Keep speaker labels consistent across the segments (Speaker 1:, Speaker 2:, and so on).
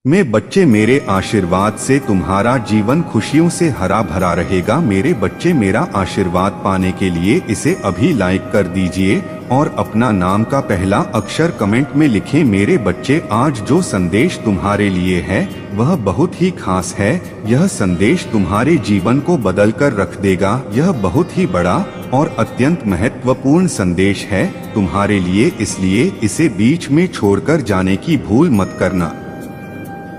Speaker 1: मैं बच्चे, मेरे आशीर्वाद से तुम्हारा जीवन खुशियों से हरा भरा रहेगा। मेरे बच्चे, मेरा आशीर्वाद पाने के लिए इसे अभी लाइक कर दीजिए और अपना नाम का पहला अक्षर कमेंट में लिखें। मेरे बच्चे, आज जो संदेश तुम्हारे लिए है वह बहुत ही खास है। यह संदेश तुम्हारे जीवन को बदल कर रख देगा। यह बहुत ही बड़ा और अत्यंत महत्वपूर्ण संदेश है तुम्हारे लिए, इसलिए इसे बीच में छोड़कर जाने की भूल मत करना।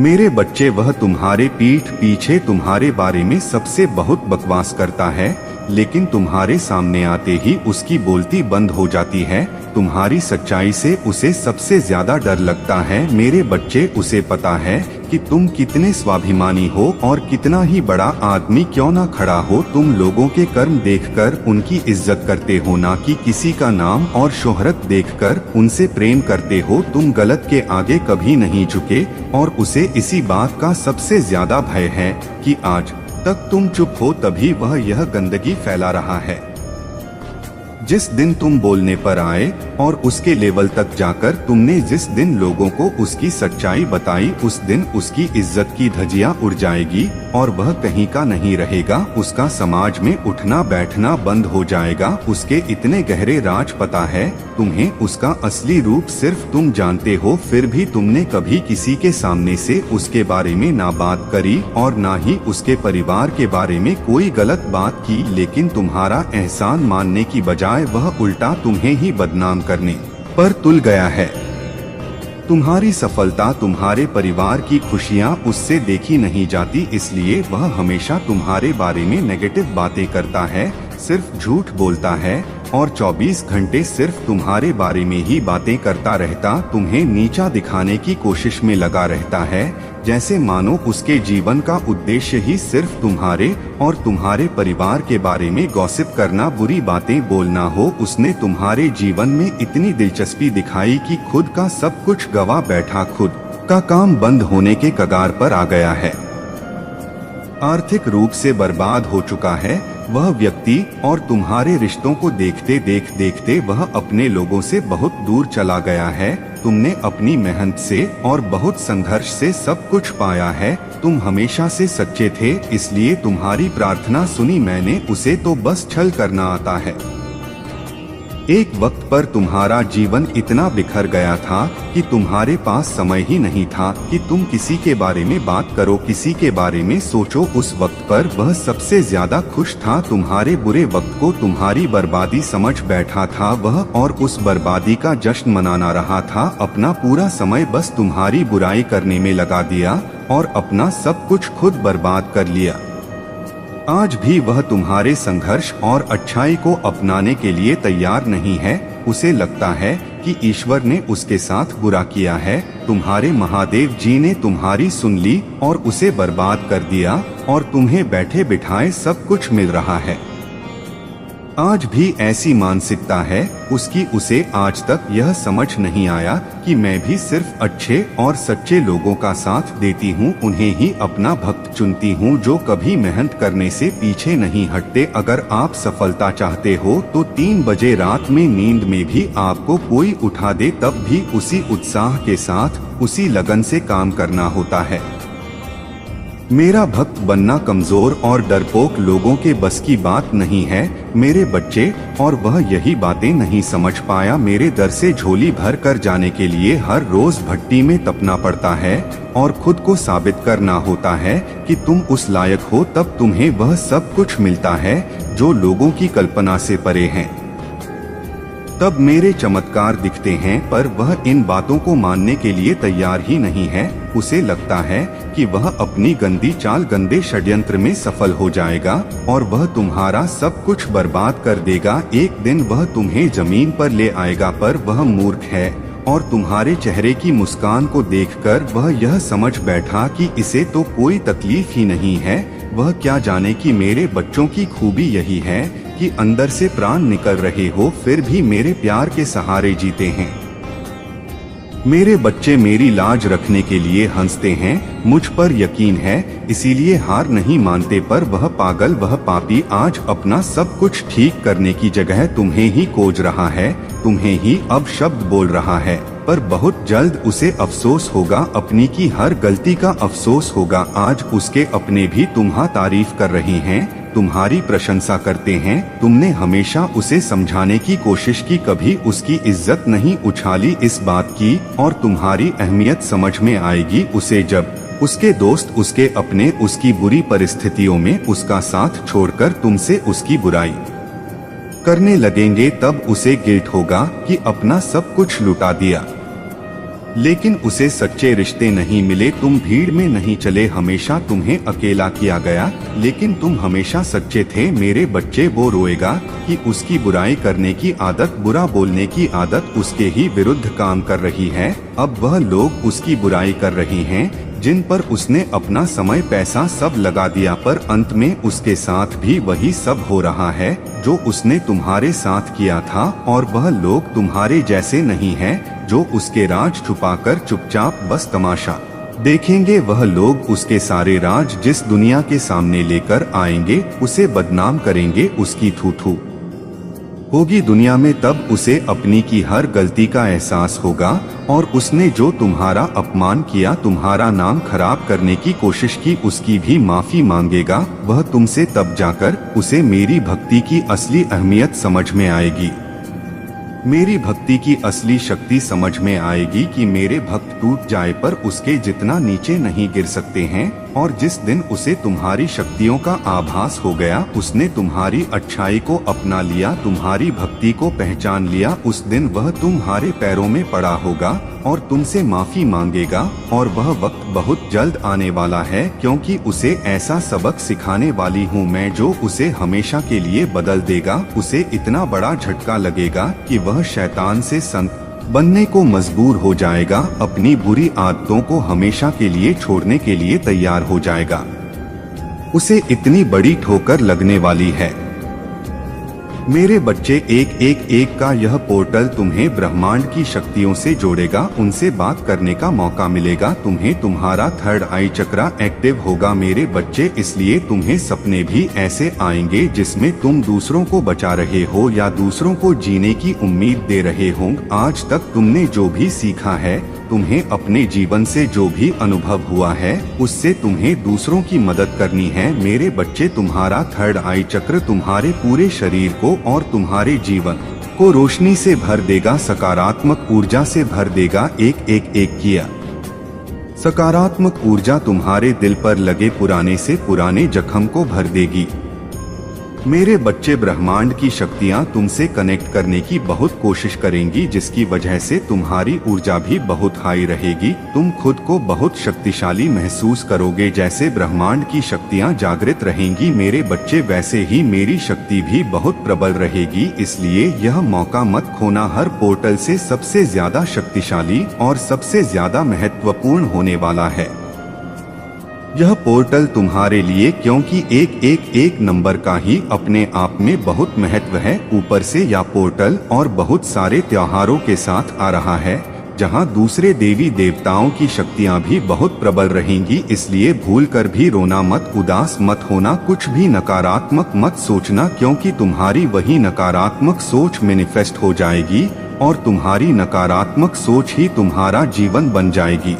Speaker 1: मेरे बच्चे, वह तुम्हारे पीठ पीछे तुम्हारे बारे में सबसे बहुत बकवास करता है, लेकिन तुम्हारे सामने आते ही उसकी बोलती बंद हो जाती है। तुम्हारी सच्चाई से उसे सबसे ज्यादा डर लगता है। मेरे बच्चे, उसे पता है कि तुम कितने स्वाभिमानी हो और कितना ही बड़ा आदमी क्यों ना खड़ा हो, तुम लोगों के कर्म देखकर उनकी इज्जत करते हो, ना कि किसी का नाम और शोहरत देखकर उनसे प्रेम करते हो। तुम गलत के आगे कभी नहीं झुके और उसे इसी बात का सबसे ज्यादा भय है कि आज तक तुम चुप हो, तभी वह यह गंदगी फैला रहा है। जिस दिन तुम बोलने पर आए और उसके लेवल तक जाकर तुमने जिस दिन लोगों को उसकी सच्चाई बताई, उस दिन उसकी इज्जत की धज्जियां उड़ जाएगी और वह कहीं का नहीं रहेगा। उसका समाज में उठना बैठना बंद हो जाएगा। उसके इतने गहरे राज पता है तुम्हें, उसका असली रूप सिर्फ तुम जानते हो। फिर भी तुमने कभी किसी के सामने से उसके बारे में ना बात करी और ना ही उसके परिवार के बारे में कोई गलत बात की, लेकिन तुम्हारा एहसान मानने की बजाय वह उल्टा तुम्हें ही बदनाम करने पर तुल गया है। तुम्हारी सफलता, तुम्हारे परिवार की खुशियां उससे देखी नहीं जाती, इसलिए वह हमेशा तुम्हारे बारे में नेगेटिव बातें करता है, सिर्फ झूठ बोलता है और 24 घंटे सिर्फ तुम्हारे बारे में ही बातें करता रहता, तुम्हें नीचा दिखाने की कोशिश में लगा रहता है, जैसे मानो उसके जीवन का उद्देश्य ही सिर्फ तुम्हारे और तुम्हारे परिवार के बारे में गॉसिप करना, बुरी बातें बोलना हो। उसने तुम्हारे जीवन में इतनी दिलचस्पी दिखाई कि खुद का सब कुछ गवा बैठा, खुद का काम बंद होने के कगार पर आ गया है। आर्थिक रूप से बर्बाद हो चुका है वह व्यक्ति और तुम्हारे रिश्तों को देखते देखते वह अपने लोगों से बहुत दूर चला गया है। तुमने अपनी मेहनत से और बहुत संघर्ष से सब कुछ पाया है। तुम हमेशा से सच्चे थे, इसलिए तुम्हारी प्रार्थना सुनी मैंने। उसे तो बस छल करना आता है। एक वक्त पर तुम्हारा जीवन इतना बिखर गया था कि तुम्हारे पास समय ही नहीं था कि तुम किसी के बारे में बात करो, किसी के बारे में सोचो। उस वक्त पर वह सबसे ज्यादा खुश था। तुम्हारे बुरे वक्त को तुम्हारी बर्बादी समझ बैठा था वह और उस बर्बादी का जश्न मनाना रहा था। अपना पूरा समय बस तुम्हारी बुराई करने में लगा दिया और अपना सब कुछ खुद बर्बाद कर लिया। आज भी वह तुम्हारे संघर्ष और अच्छाई को अपनाने के लिए तैयार नहीं है। उसे लगता है कि ईश्वर ने उसके साथ बुरा किया है। तुम्हारे महादेव जी ने तुम्हारी सुन ली और उसे बर्बाद कर दिया और तुम्हें बैठे बिठाए सब कुछ मिल रहा है। आज भी ऐसी मानसिकता है उसकी। उसे आज तक यह समझ नहीं आया कि मैं भी सिर्फ अच्छे और सच्चे लोगों का साथ देती हूँ, उन्हें ही अपना भक्त चुनती हूँ, जो कभी मेहनत करने से पीछे नहीं हटते। अगर आप सफलता चाहते हो तो 3 बजे रात में नींद में भी आपको कोई उठा दे, तब भी उसी उत्साह के साथ उसी लगन से काम करना होता है। मेरा भक्त बनना कमजोर और डरपोक लोगों के बस की बात नहीं है मेरे बच्चे, और वह यही बातें नहीं समझ पाया। मेरे दर से झोली भर कर जाने के लिए हर रोज भट्टी में तपना पड़ता है और खुद को साबित करना होता है कि तुम उस लायक हो, तब तुम्हें वह सब कुछ मिलता है जो लोगों की कल्पना से परे है। तब मेरे चमत्कार दिखते हैं, पर वह इन बातों को मानने के लिए तैयार ही नहीं है। उसे लगता है कि वह अपनी गंदी चाल, गंदे षड्यंत्र में सफल हो जाएगा और वह तुम्हारा सब कुछ बर्बाद कर देगा। एक दिन वह तुम्हें जमीन पर ले आएगा, पर वह मूर्ख है और तुम्हारे चेहरे की मुस्कान को देखकर वह यह समझ बैठा कि इसे तो कोई तकलीफ ही नहीं है। वह क्या जाने कि मेरे बच्चों की खूबी यही है कि अंदर से प्राण निकल रहे हो फिर भी मेरे प्यार के सहारे जीते हैं। मेरे बच्चे मेरी लाज रखने के लिए हंसते हैं, मुझ पर यकीन है इसीलिए हार नहीं मानते। पर वह पागल, वह पापी आज अपना सब कुछ ठीक करने की जगह तुम्हें ही कोज रहा है, तुम्हें ही अब शब्द बोल रहा है। पर बहुत जल्द उसे अफसोस होगा, अपनी की हर गलती का अफसोस होगा। आज उसके अपने भी तुम्हारी तारीफ कर रहे हैं, तुम्हारी प्रशंसा करते हैं। तुमने हमेशा उसे समझाने की कोशिश की, कभी उसकी इज्जत नहीं उछाली इस बात की, और तुम्हारी अहमियत समझ में आएगी उसे जब उसके दोस्त, उसके अपने उसकी बुरी परिस्थितियों में उसका साथ छोड़कर तुमसे उसकी बुराई करने लगेंगे। तब उसे गिल्ट होगा कि अपना सब कुछ लुटा दिया, लेकिन उसे सच्चे रिश्ते नहीं मिले। तुम भीड़ में नहीं चले, हमेशा तुम्हें अकेला किया गया, लेकिन तुम हमेशा सच्चे थे मेरे बच्चे। वो रोएगा कि उसकी बुराई करने की आदत, बुरा बोलने की आदत उसके ही विरुद्ध काम कर रही है। अब वह लोग उसकी बुराई कर रहे हैं जिन पर उसने अपना समय पैसा सब लगा दिया, पर अंत में उसके साथ भी वही सब हो रहा है जो उसने तुम्हारे साथ किया था। और वह लोग तुम्हारे जैसे नहीं हैं जो उसके राज छुपाकर चुपचाप बस तमाशा देखेंगे। वह लोग उसके सारे राज जिस दुनिया के सामने लेकर आएंगे उसे बदनाम करेंगे, उसकी थू थू होगी दुनिया में। तब उसे अपनी की हर गलती का एहसास होगा, और उसने जो तुम्हारा अपमान किया, तुम्हारा नाम खराब करने की कोशिश की, उसकी भी माफी मांगेगा। वह तुमसे तब जाकर उसे मेरी भक्ति की असली अहमियत समझ में आएगी, मेरी भक्ति की असली शक्ति समझ में आएगी कि मेरे भक्त टूट जाए पर उसके जितना नीचे नहीं गिर सकते हैं। और जिस दिन उसे तुम्हारी शक्तियों का आभास हो गया, उसने तुम्हारी अच्छाई को अपना लिया, तुम्हारी भक्ति को पहचान लिया, उस दिन वह तुम्हारे पैरों में पड़ा होगा और तुमसे माफी मांगेगा। और वह वक्त बहुत जल्द आने वाला है, क्योंकि उसे ऐसा सबक सिखाने वाली हूँ मैं जो उसे हमेशा के लिए बदल देगा। उसे इतना बड़ा झटका लगेगा कि वह शैतान से संत बनने को मजबूर हो जाएगा, अपनी बुरी आदतों को हमेशा के लिए छोड़ने के लिए तैयार हो जाएगा। उसे इतनी बड़ी ठोकर लगने वाली है मेरे बच्चे। एक का यह पोर्टल तुम्हें ब्रह्मांड की शक्तियों से जोड़ेगा, उनसे बात करने का मौका मिलेगा तुम्हें। तुम्हारा थर्ड आई चक्रा एक्टिव होगा मेरे बच्चे, इसलिए तुम्हें सपने भी ऐसे आएंगे जिसमें तुम दूसरों को बचा रहे हो या दूसरों को जीने की उम्मीद दे रहे हो। आज तक तुमने जो भी सीखा है, तुम्हें अपने जीवन से जो भी अनुभव हुआ है, उससे तुम्हें दूसरों की मदद करनी है मेरे बच्चे। तुम्हारा थर्ड आई चक्र तुम्हारे पूरे शरीर को और तुम्हारे जीवन को रोशनी से भर देगा, सकारात्मक ऊर्जा से भर देगा। एक किया सकारात्मक ऊर्जा तुम्हारे दिल पर लगे पुराने से पुराने जख्म को भर देगी मेरे बच्चे। ब्रह्मांड की शक्तियां तुमसे कनेक्ट करने की बहुत कोशिश करेंगी, जिसकी वजह से तुम्हारी ऊर्जा भी बहुत हाई रहेगी। तुम खुद को बहुत शक्तिशाली महसूस करोगे। जैसे ब्रह्मांड की शक्तियां जागृत रहेंगी मेरे बच्चे, वैसे ही मेरी शक्ति भी बहुत प्रबल रहेगी। इसलिए यह मौका मत खोना। हर पोर्टल से सबसे ज्यादा शक्तिशाली और सबसे ज्यादा महत्वपूर्ण होने वाला है यह पोर्टल तुम्हारे लिए, क्योंकि एक नंबर का ही अपने आप में बहुत महत्व है। ऊपर से यह पोर्टल और बहुत सारे त्योहारों के साथ आ रहा है, जहां दूसरे देवी देवताओं की शक्तियां भी बहुत प्रबल रहेंगी। इसलिए भूलकर भी रोना मत, उदास मत होना, कुछ भी नकारात्मक मत सोचना, क्योंकि तुम्हारी वही नकारात्मक सोच मैनिफेस्ट हो जाएगी और तुम्हारी नकारात्मक सोच ही तुम्हारा जीवन बन जाएगी।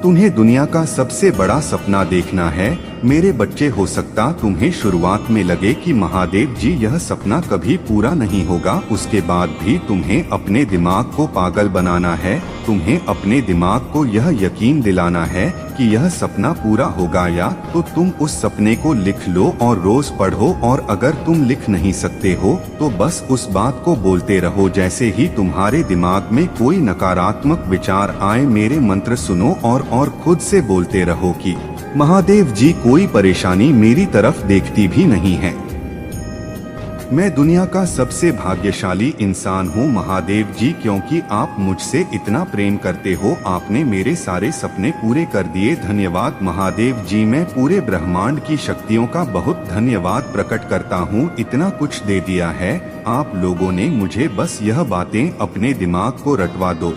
Speaker 1: तुम्हें दुनिया का सबसे बड़ा सपना देखना है मेरे बच्चे। हो सकता तुम्हें शुरुआत में लगे कि महादेव जी यह सपना कभी पूरा नहीं होगा, उसके बाद भी तुम्हें अपने दिमाग को पागल बनाना है। तुम्हें अपने दिमाग को यह यकीन दिलाना है कि यह सपना पूरा होगा, या तो तुम उस सपने को लिख लो और रोज पढ़ो। और अगर तुम लिख नहीं सकते हो तो बस उस बात को बोलते रहो। जैसे ही तुम्हारे दिमाग में कोई नकारात्मक विचार आए, मेरे मंत्र सुनो और खुद से बोलते रहो कि महादेव जी कोई परेशानी मेरी तरफ देखती भी नहीं है। मैं दुनिया का सबसे भाग्यशाली इंसान हूँ महादेव जी, क्योंकि आप मुझसे इतना प्रेम करते हो। आपने मेरे सारे सपने पूरे कर दिए। धन्यवाद महादेव जी। मैं पूरे ब्रह्मांड की शक्तियों का बहुत धन्यवाद प्रकट करता हूँ, इतना कुछ दे दिया है आप लोगों ने मुझे। बस यह बातें अपने दिमाग को रटवा दो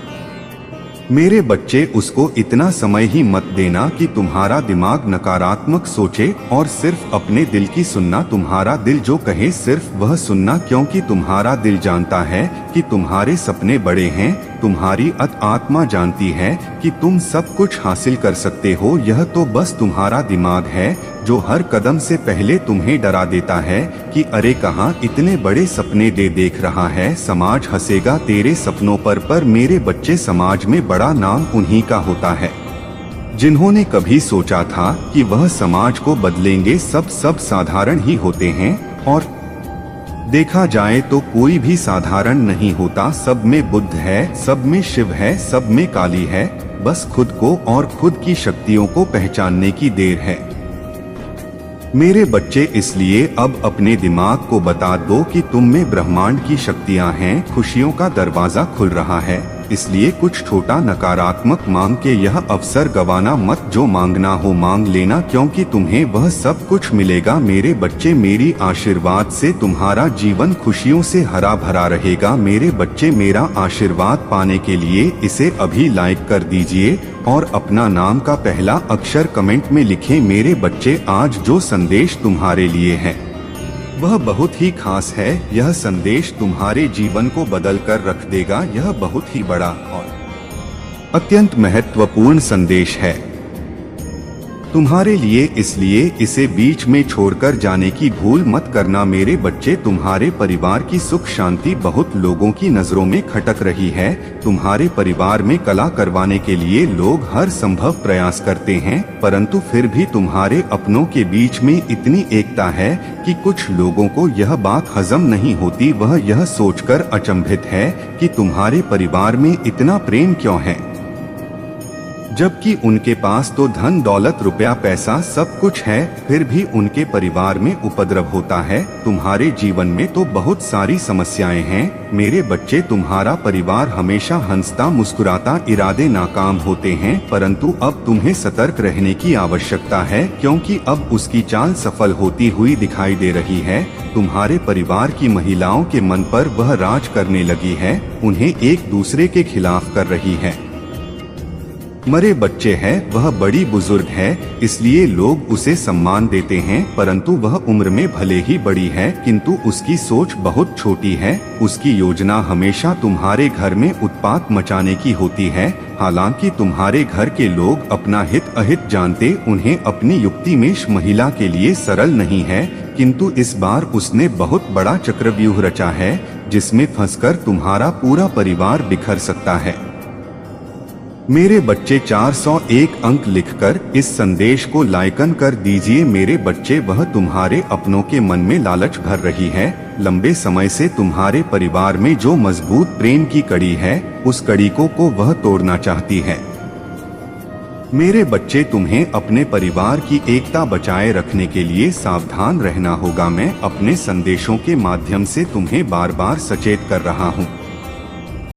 Speaker 1: मेरे बच्चे। उसको इतना समय ही मत देना कि तुम्हारा दिमाग नकारात्मक सोचे, और सिर्फ अपने दिल की सुनना। तुम्हारा दिल जो कहे सिर्फ वह सुनना, क्योंकि तुम्हारा दिल जानता है कि तुम्हारे सपने बड़े हैं तुम्हारी आत्मा जानती है कि तुम सब कुछ हासिल कर सकते हो। यह तो बस तुम्हारा दिमाग है जो हर कदम से पहले तुम्हें डरा देता है कि अरे कहाँ इतने बड़े सपने देख रहा है, समाज हंसेगा तेरे सपनों पर मेरे बच्चे, समाज में बड़ा नाम उन्हीं का होता है जिन्होंने कभी सोचा था कि वह समाज को बदलेंगे। सब साधारण ही होते हैं और देखा जाए तो कोई भी साधारण नहीं होता। सब में बुद्ध है, सब में शिव है, सब में काली है। बस खुद को और खुद की शक्तियों को पहचानने की देर है मेरे बच्चे। इसलिए अब अपने दिमाग को बता दो कि तुम में ब्रह्मांड की शक्तियां हैं। खुशियों का दरवाजा खुल रहा है, इसलिए कुछ छोटा नकारात्मक मांग के यह अवसर गवाना मत। जो मांगना हो मांग लेना, क्योंकि तुम्हें वह सब कुछ मिलेगा मेरे बच्चे। मेरी आशीर्वाद से तुम्हारा जीवन खुशियों से हरा भरा रहेगा मेरे बच्चे। मेरा आशीर्वाद पाने के लिए इसे अभी लाइक कर दीजिए और अपना नाम का पहला अक्षर कमेंट में लिखें मेरे बच्चे। आज जो संदेश तुम्हारे लिए है वह बहुत ही खास है। यह संदेश तुम्हारे जीवन को बदल कर रख देगा। यह बहुत ही बड़ा और अत्यंत महत्वपूर्ण संदेश है तुम्हारे लिए, इसलिए इसे बीच में छोड़कर जाने की भूल मत करना मेरे बच्चे। तुम्हारे परिवार की सुख शांति बहुत लोगों की नजरों में खटक रही है। तुम्हारे परिवार में कला करवाने के लिए लोग हर संभव प्रयास करते हैं, परंतु फिर भी तुम्हारे अपनों के बीच में इतनी एकता है कि कुछ लोगों को यह बात हजम नहीं होती। वह यह सोचकर अचंभित है कि तुम्हारे परिवार में इतना प्रेम क्यों है, जबकि उनके पास तो धन दौलत रुपया पैसा सब कुछ है, फिर भी उनके परिवार में उपद्रव होता है। तुम्हारे जीवन में तो बहुत सारी समस्याएं हैं मेरे बच्चे। तुम्हारा परिवार हमेशा हंसता मुस्कुराता, इरादे नाकाम होते हैं, परंतु अब तुम्हें सतर्क रहने की आवश्यकता है, क्योंकि अब उसकी चाल सफल होती हुई दिखाई दे रही है। तुम्हारे परिवार की महिलाओं के मन पर वह राज करने लगी है, उन्हें एक दूसरे के खिलाफ कर रही है। मरे बच्चे है, वह बड़ी बुजुर्ग है, इसलिए लोग उसे सम्मान देते हैं, परंतु वह उम्र में भले ही बड़ी है किंतु उसकी सोच बहुत छोटी है। उसकी योजना हमेशा तुम्हारे घर में उत्पात मचाने की होती है। हालांकि तुम्हारे घर के लोग अपना हित अहित जानते, उन्हें अपनी युक्ति में महिला के लिए सरल नहीं है, किंतु इस बार उसने बहुत बड़ा चक्रव्यूह रचा है जिसमें फंसकर तुम्हारा पूरा परिवार बिखर सकता है मेरे बच्चे। 401 अंक लिखकर इस संदेश को लाइकन कर दीजिए मेरे बच्चे। वह तुम्हारे अपनों के मन में लालच भर रही है। लंबे समय से तुम्हारे परिवार में जो मजबूत प्रेम की कड़ी है, उस कड़ी को वह तोड़ना चाहती है मेरे बच्चे। तुम्हें अपने परिवार की एकता बचाए रखने के लिए सावधान रहना होगा। मैं अपने संदेशों के माध्यम से तुम्हें बार बार सचेत कर रहा हूँ।